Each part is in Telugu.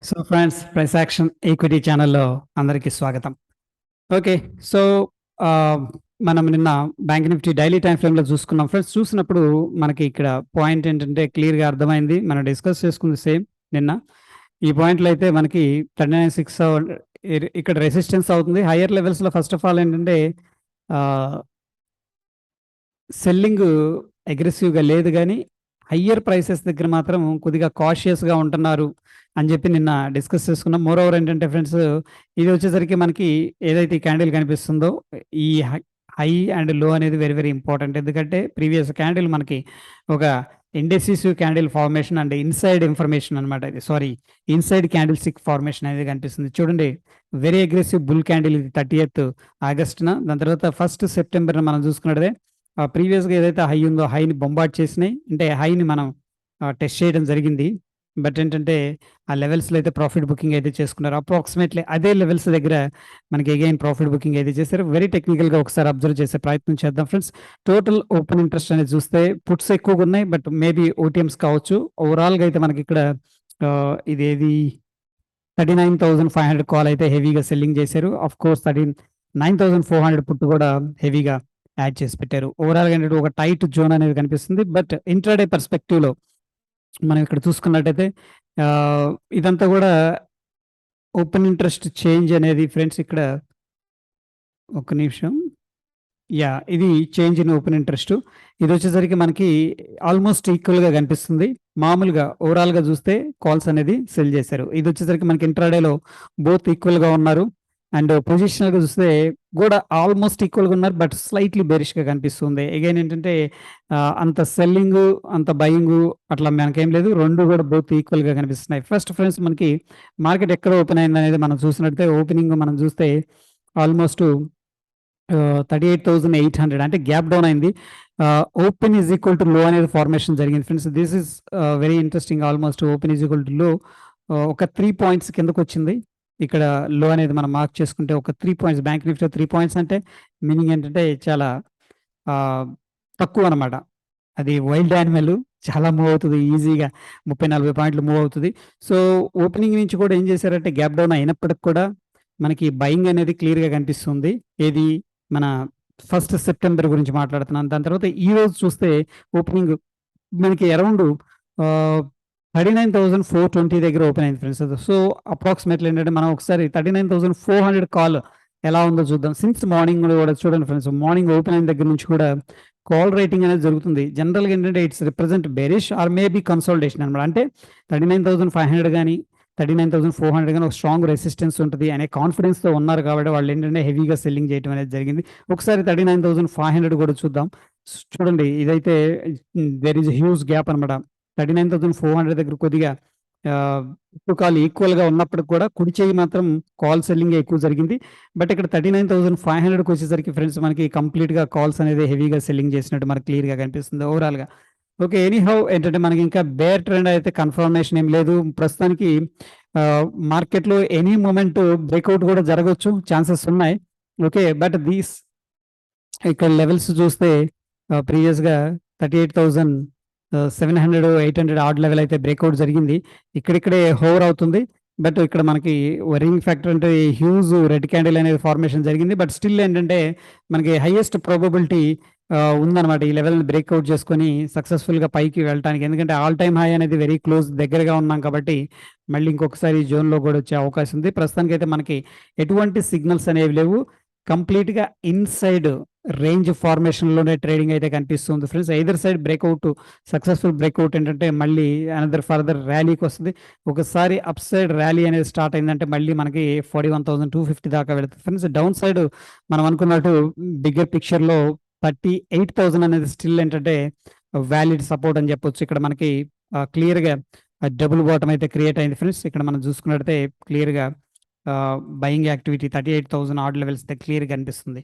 So friends, price action equity ఛానల్లో అందరికీ స్వాగతం. ఓకే. సో మనం నిన్న బ్యాంక్ నిఫ్టీ డైలీ టైం ఫ్రేమ్లో చూసుకున్నాం ఫ్రెండ్స్. చూసినప్పుడు మనకి ఇక్కడ పాయింట్ ఏంటంటే క్లియర్గా అర్థమైంది. మనం డిస్కస్ చేసుకుంది సేమ్ నిన్న. ఈ పాయింట్లో అయితే మనకి 39,600 ఇక్కడ రెసిస్టెన్స్ అవుతుంది. హయ్యర్ లెవెల్స్లో ఫస్ట్ ఆఫ్ ఆల్ ఏంటంటే సెల్లింగ్ అగ్రెసివ్గా లేదు, కానీ హయ్యర్ ప్రైసెస్ దగ్గర మాత్రం కొద్దిగా కాషియస్గా ఉంటున్నారు అని చెప్పి నిన్న డిస్కస్ చేసుకున్నాం. మోర్ ఓవర్ ఏంటంటే ఫ్రెండ్స్, ఇది వచ్చేసరికి మనకి ఏదైతే ఈ క్యాండిల్ కనిపిస్తుందో ఈ హై అండ్ లో అనేది వెరీ వెరీ ఇంపార్టెంట్. ఎందుకంటే ప్రీవియస్ క్యాండిల్ మనకి ఒక indecisive candle formation and inside information అనమాట. ఇది ఇన్సైడ్ క్యాండిల్ స్టిక్ ఫార్మేషన్ అనేది కనిపిస్తుంది. చూడండి, వెరీ అగ్రెసివ్ బుల్ క్యాండిల్ ఇది 30th ఆగస్టున. దాని తర్వాత 1st సెప్టెంబర్న మనం చూసుకున్నదే ప్రీవియస్గా ఏదైతే హై ఉందో హైని బొంబాట్ చేసినాయి, అంటే హైని మనం టెస్ట్ చేయడం జరిగింది. బట్ ఏంటంటే ఆ లెవెల్స్లో అయితే ప్రాఫిట్ బుకింగ్ అయితే చేసుకున్నారు. అప్రాక్సిమేట్లీ అదే లెవెల్స్ దగ్గర మనకి అగైన్ ప్రాఫిట్ బుకింగ్ అయితే చేశారు. వెరీ టెక్నికల్గా ఒకసారి అబ్జర్వ్ చేసే ప్రయత్నం చేద్దాం ఫ్రెండ్స్. టోటల్ ఓపెన్ ఇంట్రెస్ట్ అనేది చూస్తే పుట్స్ ఎక్కువగా ఉన్నాయి, బట్ మేబీ ఓటీఎంస్ కావచ్చు. ఓవరాల్గా అయితే మనకి ఇక్కడ ఇదేది 39,500 కాల్ అయితే హెవీగా సెల్లింగ్ చేశారు. ఆఫ్ కోర్స్ 39,400 పుట్ కూడా హెవీగా యాడ్ చేసి పెట్టారు. ఓవరాల్గా ఏంటంటే ఒక టైట్ జోన్ అనేది కనిపిస్తుంది. బట్ ఇంట్రాడే పర్స్పెక్టివ్లో మనం ఇక్కడ చూసుకున్నట్టయితే ఇదంతా కూడా ఓపెన్ ఇంట్రెస్ట్ చేంజ్ అనేది ఫ్రెండ్స్, ఇక్కడ ఒక నిమిషం, ఇది చేంజ్ ఇన్ ఓపెన్ ఇంట్రెస్ట్. ఇది వచ్చేసరికి మనకి ఆల్మోస్ట్ ఈక్వల్గా కనిపిస్తుంది. మామూలుగా ఓవరాల్గా చూస్తే కాల్స్ అనేది సెల్ చేశారు. ఇది వచ్చేసరికి మనకి ఇంట్రాడేలో బోత్ ఈక్వల్గా ఉన్నారు. అండ్ పొజిషనల్గా చూస్తే కూడా ఆల్మోస్ట్ ఈక్వల్గా ఉన్నారు, బట్ స్లైట్లీ బేరిష్గా కనిపిస్తుంది. అగైన్ ఏంటంటే అంత సెల్లింగ్ అంత బయింగ్ అట్లా మనకేం లేదు, రెండు కూడా బోత్ ఈక్వల్గా కనిపిస్తున్నాయి. ఫస్ట్ ఫ్రెండ్స్, మనకి మార్కెట్ ఎక్కడ ఓపెన్ అయింది అనేది మనం చూసినట్లయితే ఓపెనింగ్ మనం చూస్తే ఆల్మోస్ట్ 38,800 అంటే గ్యాప్ డౌన్ అయింది. ఓపెన్ ఈజ్ ఈక్వల్ టు లో అనేది ఫార్మేషన్ జరిగింది friends. This is very interesting. Almost open is equal to లో ఒక 3 points కిందకు వచ్చింది. ఇక్కడ లో అనేది మనం మార్క్ చేసుకుంటే ఒక 3 points, బ్యాంక్ నిఫ్టీ 3 points అంటే మీనింగ్ ఏంటంటే చాలా తక్కువ అనమాట. అది వైల్డ్ యానిమల్, చాలా మూవ్ అవుతుంది ఈజీగా, 30-40 పాయింట్లు మూవ్ అవుతుంది. సో ఓపెనింగ్ నుంచి కూడా ఏం చేశారంటే గ్యాప్ డౌన్ అయినప్పటికి కూడా మనకి బయింగ్ అనేది క్లియర్గా కనిపిస్తుంది. ఏది మన 1st సెప్టెంబర్ గురించి మాట్లాడుతున్నాను. దాని తర్వాత ఈ రోజు చూస్తే ఓపెనింగ్ మనకి అరౌండ్ 39,420 దగ్గర ఓపెన్ అయింది ఫ్రెండ్స్. సో అప్రాక్సిమేట్లీ ఏంటంటే మనం ఒకసారి 39,400 కాల్ ఎలా ఉందో చూద్దాం. సిన్స్ మార్నింగ్ కూడా చూడండి ఫ్రెండ్స్, మార్నింగ్ ఓపెన్ అయిన దగ్గర నుంచి కూడా కాల్ రేటింగ్ అనేది జరుగుతుంది. జనరల్గా ఏంటంటే it's represent bearish or maybe consultation అనమాట. అంటే 39,500 కానీ 39,400 కానీ ఒక స్ట్రాంగ్ రెసిస్టెన్స్ ఉంటుంది అనే కాన్ఫిడెన్స్తో ఉన్నారు. కాబట్టి వాళ్ళు ఏంటంటే హెవీగా సెల్లింగ్ చేయడం అనేది జరిగింది. ఒకసారి 39,500 కూడా చూద్దాం. చూడండి, ఇదైతే దెర్ ఈజ్ హ్యూజ్ గ్యాప్ అనమాట. 39,400 దగ్గర కొద్దిగా కాల్ ఈక్వల్గా ఉన్నప్పటికి కూడా కుడి చేయి మాత్రం కాల్ సెల్లింగ్ ఎక్కువ జరిగింది. బట్ ఇక్కడ 39,500కి వచ్చేసరికి ఫ్రెండ్స్ మనకి కంప్లీట్గా కాల్స్ అనేది హెవీగా సెల్లింగ్ చేసినట్టు మనకి క్లియర్గా కనిపిస్తుంది ఓవరాల్గా. ఓకే, ఎనీహౌ ఏంటంటే మనకి ఇంకా బేర్ ట్రెండ్ అయితే కన్ఫర్మేషన్ ఏం లేదు ప్రస్తుతానికి. మార్కెట్లో ఎనీ మూమెంట్ బ్రేక్అవుట్ కూడా జరగవచ్చు, ఛాన్సెస్ ఉన్నాయి. ఓకే, బట్ దీస్ ఇక్కడ లెవెల్స్ చూస్తే ప్రీవియస్గా 38,700, 800 ఆడ్ లెవెల్ అయితే బ్రేక్అవుట్ జరిగింది. ఇక్కడిక్కడే హోవర్ అవుతుంది. బట్ ఇక్కడ మనకి వరింగ్ ఫ్యాక్టర్ అంటే హ్యూజ్ రెడ్ క్యాండిల్ అనేది ఫార్మేషన్ జరిగింది. బట్ స్టిల్ ఏంటంటే మనకి హైయెస్ట్ ప్రాబబిలిటీ ఉందన్నమాట ఈ లెవెల్ని బ్రేక్అవుట్ చేసుకొని సక్సెస్ఫుల్గా పైకి వెళ్ళడానికి. ఎందుకంటే ఆల్ టైమ్ హై అనేది వెరీ క్లోజ్ దగ్గరగా ఉన్నాం కాబట్టి మళ్ళీ ఇంకొకసారి జోన్లో కూడా వచ్చే అవకాశం ఉంది. ప్రస్తుతానికి అయితే మనకి ఎటువంటి సిగ్నల్స్ అనేవి లేవు. కంప్లీట్గా ఇన్సైడ్ రేంజ్ ఫార్మేషన్లోనే ట్రేడింగ్ అయితే కనిపిస్తుంది friends. Either side breakout, successful breakout ఏంటంటే మళ్ళీ అనదర్ ఫర్దర్ ర్యాలీకి వస్తుంది. ఒకసారి అప్ సైడ్ ర్యాలీ అనేది స్టార్ట్ అయిందంటే మళ్ళీ మనకి 41,250 దాకా వెళుతుంది ఫ్రెండ్స్. డౌన్ సైడ్ మనం అనుకున్నట్టు బిగ్గర్ పిక్చర్లో 38,000 అనేది స్టిల్ ఏంటంటే వ్యాలిడ్ సపోర్ట్ అని చెప్పొచ్చు. ఇక్కడ మనకి క్లియర్గా డబుల్ బాటమ్ అయితే క్రియేట్ అయింది ఫ్రెండ్స్. ఇక్కడ మనం చూసుకున్నట్టయితే క్లియర్గా బయింగ్ యాక్టివిటీ 38,000 ఆడ్ లెవెల్స్ క్లియర్గా కనిపిస్తుంది.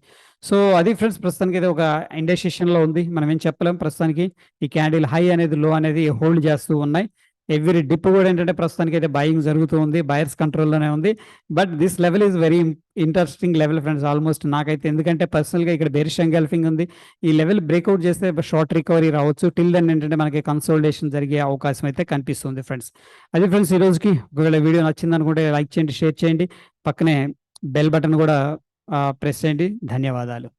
సో అది ఫ్రెండ్స్, ప్రస్తుతానికి అయితే ఒక ఇండెసిషన్లో ఉంది. మనం ఏం చెప్పలేం. ప్రస్తుతానికి ఈ క్యాండిల్ హై అనేది లో అనేది హోల్డ్ చేస్తూ ఉన్నాయి. ఎవ్రీ డిప్ కూడా ఏంటంటే ప్రస్తుతానికి అయితే బయింగ్ జరుగుతూ ఉంది, బయర్స్ కంట్రోల్లోనే ఉంది. But this level is very interesting level friends, almost నాకైతే. ఎందుకంటే పర్సనల్గా ఇక్కడ బేరిష్ ఎంగల్ఫింగ్ ఉంది. ఈ లెవెల్ బ్రేక్అవుట్ చేస్తే షార్ట్ రికవరీ రావచ్చు. టిల్ దెన్ ఏంటంటే మనకి కన్సోల్టేషన్ జరిగే అవకాశం అయితే కనిపిస్తుంది ఫ్రెండ్స్. అది ఫ్రెండ్స్ ఈ రోజుకి. ఒకవేళ వీడియో నచ్చింది అనుకుంటే లైక్ చేయండి, షేర్ చేయండి, పక్కనే బెల్ బటన్ కూడా ప్రెస్ చేయండి. ధన్యవాదాలు.